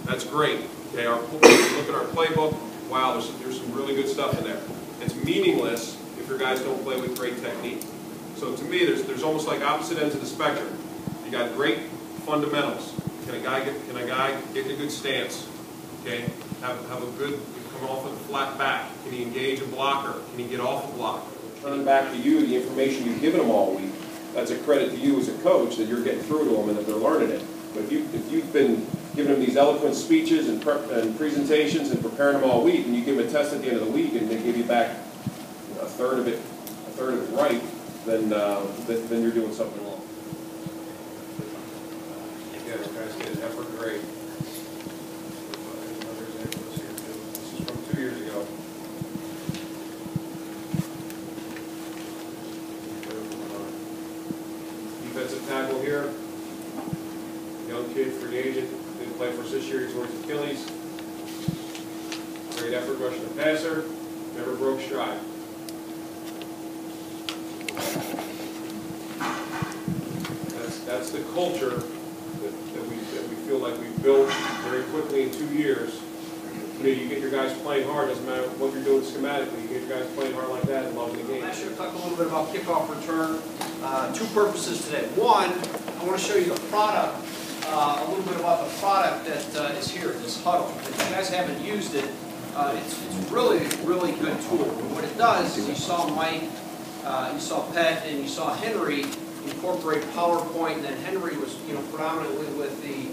That's great. Okay, look at our playbook. Wow, there's some really good stuff in there. It's meaningless if your guys don't play with great technique. So to me, there's almost like opposite ends of the spectrum. You got great fundamentals. Can a guy get in a good stance? Okay, have a good, come off with a flat back. Can he engage a blocker? Can he get off a blocker? Turn back to you the information you've given them all week. That's a credit to you as a coach that you're getting through to them and that they're learning it. But if you've been giving them these eloquent speeches and presentations and preparing them all week, and you give them a test at the end of the week and they give you back a third of it right, then you're doing something wrong. Yeah, guys get an effort grade. Another example is here too. This is from 2 years ago. Defensive tackle here. Young kid, free agent, didn't play for us this year, he tore his Achilles. Great effort rushing the passer, never broke stride. That's the culture that we feel like we've built very quickly in 2 years. You know, you get your guys playing hard, doesn't matter what you're doing schematically, you get your guys playing hard like that and loving the game. I should talk a little bit about kickoff return. Two purposes today. One, I want to show you the product. A little bit about the product that is here, this huddle. If you guys haven't used it, it's really, really good tool. What it does is you saw Mike, you saw Pet, and you saw Henry incorporate PowerPoint, and then Henry was, predominantly with the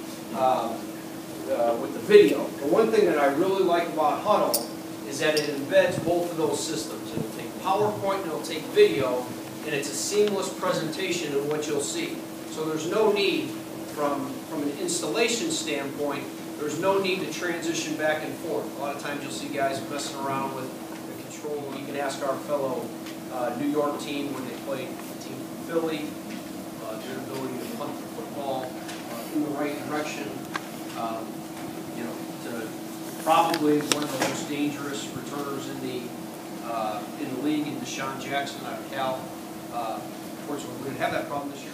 video. But one thing that I really like about Huddle is that it embeds both of those systems. It'll take PowerPoint and it'll take video, and it's a seamless presentation of what you'll see. So there's no need, from an installation standpoint, there's no need to transition back and forth. A lot of times you'll see guys messing around with the control. You can ask our fellow New York team when they played a team from Philly, their ability to punt the football in the right direction. To probably one of the most dangerous returners in the league, in Deshaun Jackson out of Cal. Unfortunately, we didn't have that problem this year.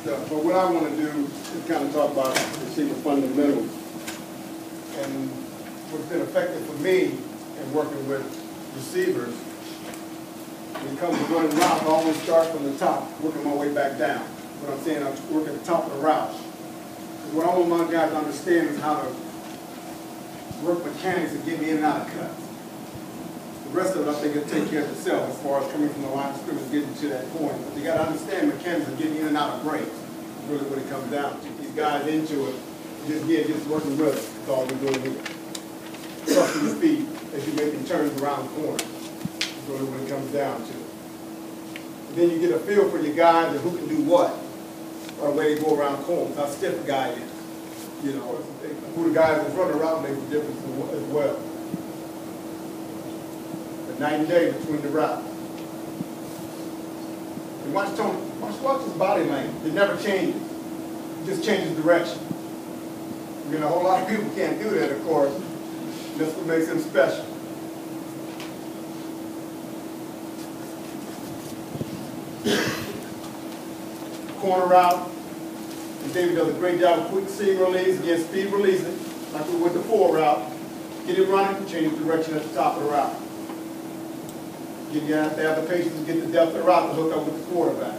But what I want to do is kind of talk about receiver fundamentals. And what's been effective for me in working with receivers, when it comes to running routes, I always start from the top, working my way back down. What I'm saying, I work at the top of the route. Because what I want my guys to understand is how to work mechanics and get me in and out of cuts. The rest of it, I think, will take care of itself as far as coming from the line of scrimmage, getting to that point. But you got to understand mechanics of getting in and out of breaks. That's really what it comes down to. These guys into it, just working rhythm. That's all we're doing here. Trusting your feet as you're making turns around the corner. That's really what it comes down to. And then you get a feel for your guys and who can do what, or where they go around corners, how stiff a guy is. Who the guys in front of the route makes a difference as well. Night and day between the routes. And watch Tony, watch his body language. It never changes. It just changes direction. A whole lot of people can't do that, of course. That's what makes him special. Corner route. And David does a great job of quick seam release, again speed releasing, like we with the 4 route. Get it running, change direction at the top of the route. You have to have the patience to get the depth of the route to hook up with the quarterback.